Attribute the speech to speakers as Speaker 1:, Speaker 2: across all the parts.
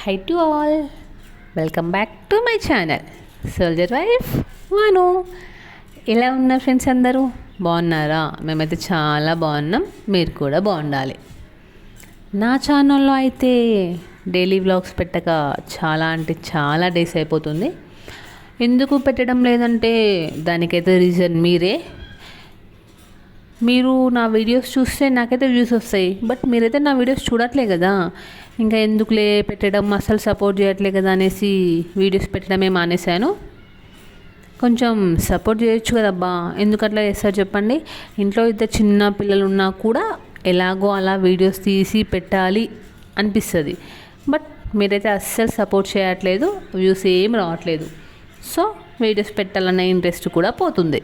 Speaker 1: High to all, welcome back to my channel soldier wife Vanu. ఎలా ఉన్నారు friends? అందరూ బాగున్నారా? మేమైతే చాలా బాగున్నాం, మీరు కూడా బాగుండాలి. నా ఛానల్లో అయితే డైలీ వ్లాగ్స్ పెట్టక చాలా అంటే చాలా డేస్ అయిపోతుంది. ఎందుకు పెట్టడం లేదంటే దానికైతే రీజన్ మీరే. మీరు నా వీడియోస్ చూస్తే నాకైతే వ్యూస్ వస్తాయి, బట్ మీరైతే నా వీడియోస్ చూడట్లే కదా. ఇంకా ఎందుకులే పెట్టడం, అసలు సపోర్ట్ చేయట్లే కదా అనేసి వీడియోస్ పెట్టడమే మానేశాను. కొంచెం సపోర్ట్ చేయొచ్చు కదబ్బా, ఎందుకు అట్లా చేస్తారు చెప్పండి? ఇంట్లో ఇద్దరు చిన్న పిల్లలు ఉన్నా కూడా ఎలాగో అలా వీడియోస్ తీసి పెట్టాలి అనిపిస్తుంది, బట్ మీరైతే అస్సలు సపోర్ట్ చేయట్లేదు, వ్యూస్ ఏం రావట్లేదు. సో వీడియోస్ పెట్టాలన్న ఇంట్రెస్ట్ కూడా పోతుంది.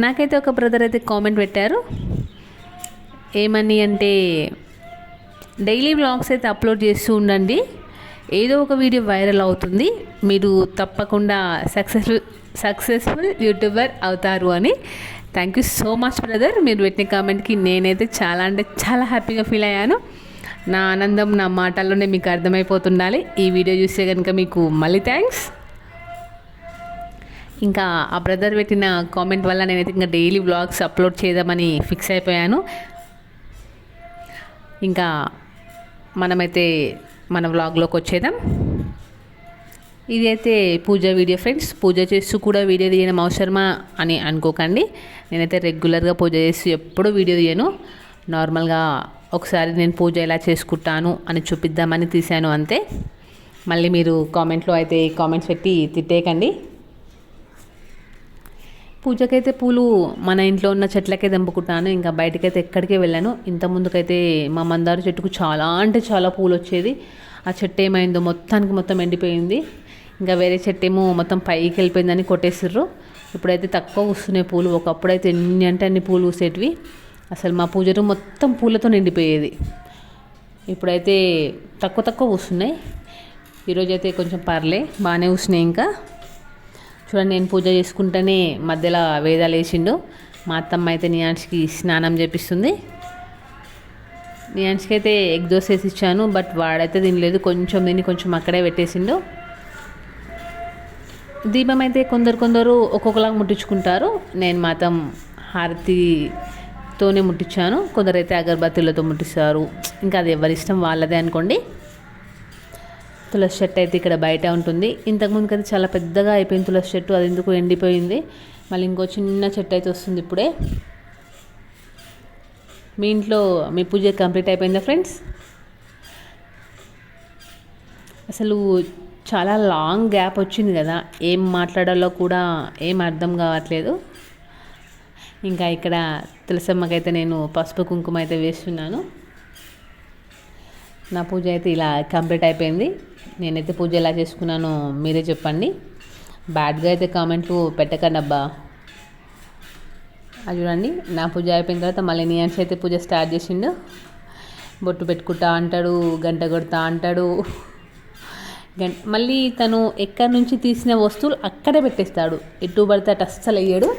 Speaker 1: నాకైతే ఒక బ్రదర్ అయితే కామెంట్ పెట్టారు, ఏమని అంటే, డైలీ వ్లాగ్స్ అయితే అప్లోడ్ చేస్తూ ఉండండి, ఏదో ఒక వీడియో వైరల్ అవుతుంది, మీరు తప్పకుండా సక్సెస్ఫుల్ యూట్యూబర్ అవుతారు అని. Thank you so much brother, మీరు పెట్టిన కామెంట్కి నేనైతే చాలా అంటే చాలా హ్యాపీగా ఫీల్ అయ్యాను. నా ఆనందం నా మాటల్లోనే మీకు అర్థమైపోతుండాలి. ఈ వీడియో చూస్తే కనుక మీకు మళ్ళీ థ్యాంక్స్. ఇంకా ఆ బ్రదర్ పెట్టిన కామెంట్ వల్ల నేనైతే ఇంకా డైలీ వ్లాగ్స్ అప్లోడ్ చేద్దామని ఫిక్స్ అయిపోయాను. ఇంకా మనమైతే మన వ్లాగ్లోకి వచ్చేద్దాం. ఇది అయితే పూజ వీడియో ఫ్రెండ్స్. పూజ చేస్తూ కూడా వీడియో తీయడం అవసరమా అని అనుకోకండి. నేనైతే రెగ్యులర్గా పూజ చేస్తూ ఎప్పుడూ వీడియో తీయను. నార్మల్గా ఒకసారి నేను పూజ ఎలా చేసుకుంటాను అని చూపిద్దామని తీశాను అంతే. మళ్ళీ మీరు కామెంట్లో అయితే కామెంట్స్ పెట్టి తిట్టేయకండి. పూజకైతే పూలు మన ఇంట్లో ఉన్న చెట్లకే తెంపుకుంటాను, ఇంకా బయటకైతే ఎక్కడికే వెళ్ళాను. ఇంత ముందుకైతే మా మందార చెట్టుకు చాలా అంటే చాలా పూలు వచ్చేది. ఆ చెట్టు ఏమైందో మొత్తం ఎండిపోయింది. ఇంకా వేరే చెట్టు ఏమో మొత్తం పైకి వెళ్ళిపోయిందని కొట్టేసిర్రు. ఇప్పుడైతే తక్కువ వస్తున్నాయి పూలు. ఒకప్పుడైతే ఎన్ని అంటే అన్ని పూలు పూసేటివి. అసలు మా పూజ రూమ్ మొత్తం పూలతో నిండిపోయేది. ఇప్పుడైతే తక్కువ వస్తున్నాయి. ఈరోజు అయితే కొంచెం పర్లే, బాగానే వస్తున్నాయి. ఇంకా చూడండి, నేను పూజ చేసుకుంటేనే మధ్యలో వేదాలు వేసిండు. మా అత్తమ్మ అయితే నియాన్స్కి స్నానం చేపిస్తుంది. నియాన్స్కి అయితే ఎగ్ దోశ వేసి ఇచ్చాను, బట్ వాడైతే తినలేదు. కొంచెం అక్కడే పెట్టేసిండు. దీపం అయితే కొందరు ఒక్కొక్కలాగా ముట్టించుకుంటారు. నేను మాత్రం హారతితోనే ముట్టించాను. కొందరైతే అగరబత్తులతో ముట్టిస్తారు. ఇంకా అది ఎవరి ఇష్టం వాళ్ళదే అనుకోండి. తులసి చెట్టు అయితే ఇక్కడ బయట ఉంటుంది. ఇంతకుముందుకు అయితే చాలా పెద్దగా అయిపోయింది తులసి చెట్టు, అది ఎందుకు ఎండిపోయింది. మళ్ళీ ఇంకో చిన్న చెట్టు అయితే వస్తుంది ఇప్పుడే. మీ ఇంట్లో మీ పూజ కంప్లీట్ అయిపోయిందా ఫ్రెండ్స్? అసలు చాలా లాంగ్ గ్యాప్ వచ్చింది కదా, ఏం మాట్లాడాలో కూడా ఏం అర్థం కావట్లేదు. ఇంకా ఇక్కడ తులసమ్మకైతే నేను పసుపు కుంకుమ అయితే వేస్తున్నాను. నా పూజ అయితే ఇలా కంప్లీట్ అయిపోయింది. నేనైతే పూజ ఎలా చేసుకున్నానో మీరే చెప్పండి. బ్యాడ్గా అయితే కామెంట్లు పెట్టకండి అబ్బా. అది చూడండి, నా పూజ అయిపోయిన తర్వాత మళ్ళీ నియాన్స్ అయితే పూజ స్టార్ట్ చేసిండు. బొట్టు పెట్టుకుంటా అంటాడు, గంట కొడతా అంటాడు. మళ్ళీ తను ఎక్కడి నుంచి తీసిన వస్తువులు అక్కడే పెట్టేస్తాడు, ఎటు పడితే అటు అస్సలు వేయడు.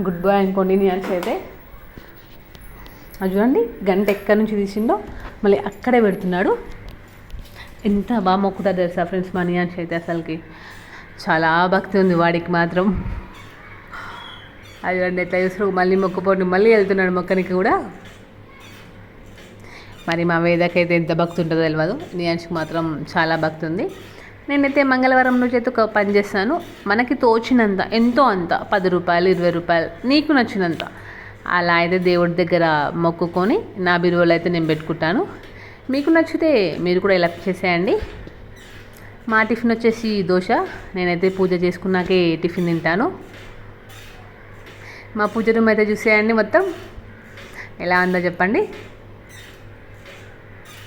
Speaker 1: గుడ్ బాయ్ అనుకోండి నియాన్స్ అయితే. అది చూడండి, గంట ఎక్కడి నుంచి తీసిండో మళ్ళీ అక్కడే పెడుతున్నాడు. ఎంత బాగా మొక్కుతాడు తెలుసా ఫ్రెండ్స్ మా నియాన్స్ అయితే. అసలుకి చాలా భక్తి ఉంది వాడికి మాత్రం. అది చూడండి ఎట్లా చూస్తారు, మళ్ళీ మొక్కుపోండి మళ్ళీ వెళ్తున్నాడు మొక్కనికి కూడా. మరి మా వేదకైతే ఎంత భక్తి ఉంటుందో తెలియదు, నియాన్స్కి మాత్రం చాలా భక్తి ఉంది. నేనైతే మంగళవారం రోజు అయితే ఒక పని చేస్తాను. మనకి తోచినంత, ఎంతో అంత, 10 రూపాయలు 20 రూపాయలు నీకు నచ్చినంత అలా అయితే దేవుడి దగ్గర మొక్కుకొని నా బిరువలో అయితే నేను పెట్టుకుంటాను. మీకు నచ్చితే మీరు కూడా ఇలా చేసేయండి. మా టిఫిన్ వచ్చేసి దోశ. నేనైతే పూజ చేసుకున్నాకే టిఫిన్ తింటాను. మా పూజ రూమ్ అయితే చూసేయండి మొత్తం ఎలా ఉందో చెప్పండి.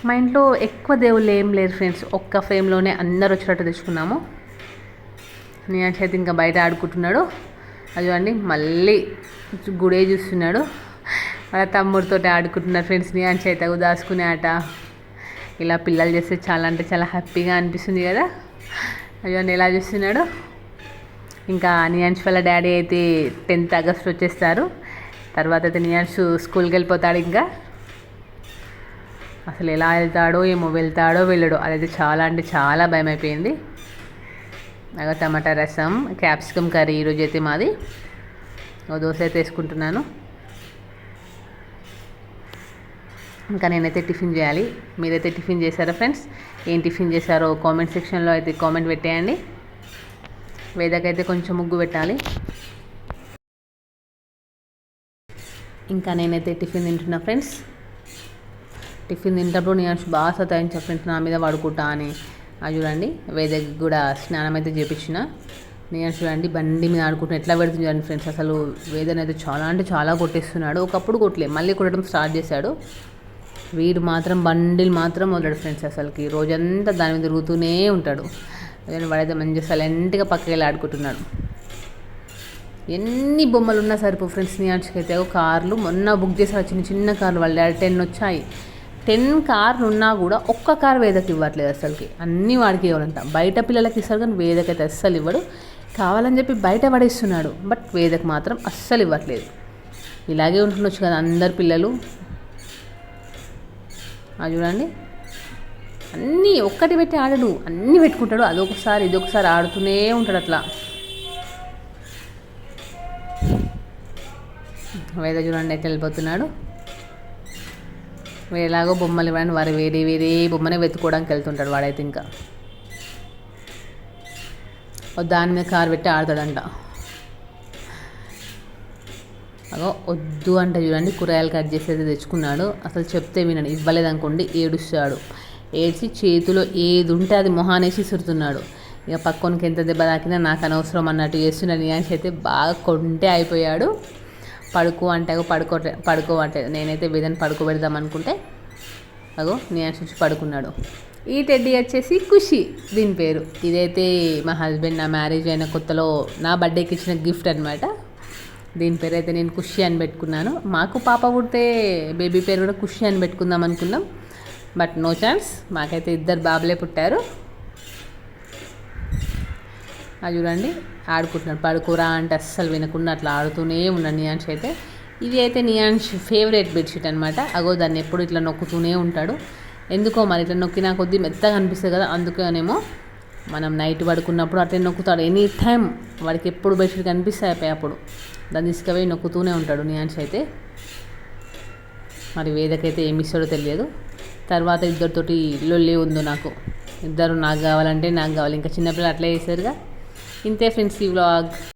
Speaker 1: మా ఇంట్లో ఎక్కువ దేవుళ్ళు ఏం లేరు ఫ్రెండ్స్, ఒక్క ఫ్రేమ్లోనే అందరు వచ్చినట్టు తెచ్చుకున్నాము. నేను అయితే ఇంకా బయట ఆడుకుంటున్నాడు. అది చూడండి, మళ్ళీ గుడే చూస్తున్నాడు. వాళ్ళ తమ్ముడితో ఆడుకుంటున్నారు ఫ్రెండ్స్. నియాన్స్ అయితే దాచుకునే ఆట. ఇలా పిల్లలు చేస్తే చాలా అంటే చాలా హ్యాపీగా అనిపిస్తుంది కదా. అయ్యో ఎలా చూస్తున్నాడు. ఇంకా నియాన్స్ వాళ్ళ డాడీ అయితే 10th ఆగస్ట్ వచ్చేస్తారు. తర్వాత అయితే నియాన్స్ స్కూల్కి వెళ్ళిపోతాడు. ఇంకా అసలు ఎలా వెళ్తాడో ఏమో, వెళ్తాడో వెళ్ళడో, అదైతే చాలా అంటే చాలా భయం అయిపోయింది. అలా టమాటా రసం, క్యాప్సికమ్ కర్రీ ఈరోజు అయితే మాది. ఓ దోశ అయితే వేసుకుంటున్నాను. ఇంకా నేనైతే టిఫిన్ చేయాలి. మీరైతే టిఫిన్ చేశారా ఫ్రెండ్స్? ఏం టిఫిన్ చేశారో కామెంట్ సెక్షన్లో అయితే కామెంట్ పెట్టేయండి. వేదకైతే కొంచెం ముగ్గు పెట్టాలి. ఇంకా నేనైతే టిఫిన్ తింటున్నా ఫ్రెండ్స్. టిఫిన్ తింటప్పుడు నేను బాగా సతాయించా ఫ్రెండ్స్, నా మీద పడుకుంటా అని. అది చూడండి, వేదకి కూడా స్నానం అయితే చేపించిన. నేను చూడండి బండి మీద ఆడుకుంటున్నా, ఎట్లా పెడుతుంది చూడండి ఫ్రెండ్స్. అసలు వేదన అయితే చాలా అంటే చాలా కొట్టేస్తున్నాడు. ఒకప్పుడు కొట్టలే, మళ్ళీ కొట్టడం స్టార్ట్ చేశాడు. వీడు మాత్రం బండిలు మాత్రం వదలడు ఫ్రెండ్స్. అసలుకి రోజంతా దాని మీద తిరుగుతూనే ఉంటాడు. అదే వాడైతే మంచిగా సైలెంట్గా పక్కకి వెళ్ళి ఆడుకుంటున్నాడు. ఎన్ని బొమ్మలు ఉన్నా సరిపో ఫ్రెండ్స్. నియాన్స్కి అయితే కార్లు మొన్న బుక్ చేసారు, చిన్న చిన్న కార్లు. వాళ్ళ 10 వచ్చాయి. 10 కార్లు ఉన్నా కూడా ఒక్క కార్ వేదకి ఇవ్వట్లేదు అసలుకి. అన్నీ వాడికి ఇవ్వాలంట. బయట పిల్లలకి ఇస్తారు కానీ వేదకైతే అస్సలు ఇవ్వడు. కావాలని చెప్పి బయట పడేస్తున్నాడు, బట్ వేదకు మాత్రం అస్సలు ఇవ్వట్లేదు. ఇలాగే ఉంటుండొచ్చు కదా అందరు పిల్లలు. అది చూడండి, అన్నీ ఒక్కటి పెట్టి ఆడడు, అన్నీ పెట్టుకుంటాడు. అదొకసారి ఇదొకసారి ఆడుతూనే ఉంటాడు అట్లా. వేద చూడండి ఎట్లా వెళ్ళిపోతున్నాడు. వేరేలాగో బొమ్మలు ఇవ్వడానికి వారు వేరే వేరే బొమ్మనే వెతుక్కోవడానికి వెళ్తుంటాడు వాడైతే. ఇంకా దాని మీద కారు పెట్టి ఆడతాడంట. అగో వద్దు అంటే చూడండి, కూరగాయలు కట్ చేసేది తెచ్చుకున్నాడు. అసలు చెప్తే వినడు, ఇవ్వలేదనుకోండి ఏడుస్తాడు. ఏడ్చి చేతిలో ఏది ఉంటే అది మొహానేసి సురుతున్నాడు. ఇక పక్కనకి ఎంత దెబ్బ తాకినా నాకు అనవసరం అన్నట్టు చేస్తున్నాడు. నియాన్స్ అయితే బాగా కొంటే అయిపోయాడు. పడుకో అంటే పడుకో అంటే నేనైతే వేదని పడుకోబెడదాం అనుకుంటే అగో నియాన్స్ వచ్చి పడుకున్నాడు. ఈ టెడ్డీ వచ్చేసి ఖుషి దీని పేరు. ఇదైతే మా హస్బెండ్ నా మ్యారేజ్ అయిన కొత్తలో నా బర్త్డేకి ఇచ్చిన గిఫ్ట్ అనమాట. దీని పేరు అయితే నేను ఖుషి అని పెట్టుకున్నాను. మాకు పాప పుడితే బేబీ పేరు కూడా ఖుషి అని పెట్టుకుందాం అనుకున్నాం, బట్ నో ఛాన్స్. మాకైతే 2 బాబులే పుట్టారు. అది చూడండి ఆడుకుంటున్నాడు. పడుకోరా అంటే అస్సలు వినకుండా అట్లా ఆడుతూనే ఉన్నాడు నియాన్స్ అయితే. ఇది అయితే నియాన్స్ ఫేవరెట్ బెడ్షీట్ అనమాట. అగో దాన్ని ఎప్పుడు ఇట్లా నొక్కుతూనే ఉంటాడు. ఎందుకో మరి ఇట్లా నొక్కినా కొద్దీ మెత్తగా అనిపిస్తుంది కదా, అందుకేనేమో. మనం నైట్ పడుకున్నప్పుడు అట్లే నొక్కుతాడు. ఎనీ టైం వాడికి ఎప్పుడు బెడ్షీట్ కనిపిస్తాయి అయిపోయి అప్పుడు దాన్ని తీసుకుపోయి నొక్కుతూనే ఉంటాడు నియాన్స్ అయితే. మరి వేదకైతే ఏమి ఇస్తాడో తెలియదు. తర్వాత ఇద్దరితోటి లొల్లి ఉందో నాకు. ఇద్దరు నాకు కావాలంటే నాకు కావాలి. ఇంకా చిన్నపిల్లలు అట్లే చేశారుగా. ఇంతే ఫ్రెండ్స్ ఈ వ్లాగ్.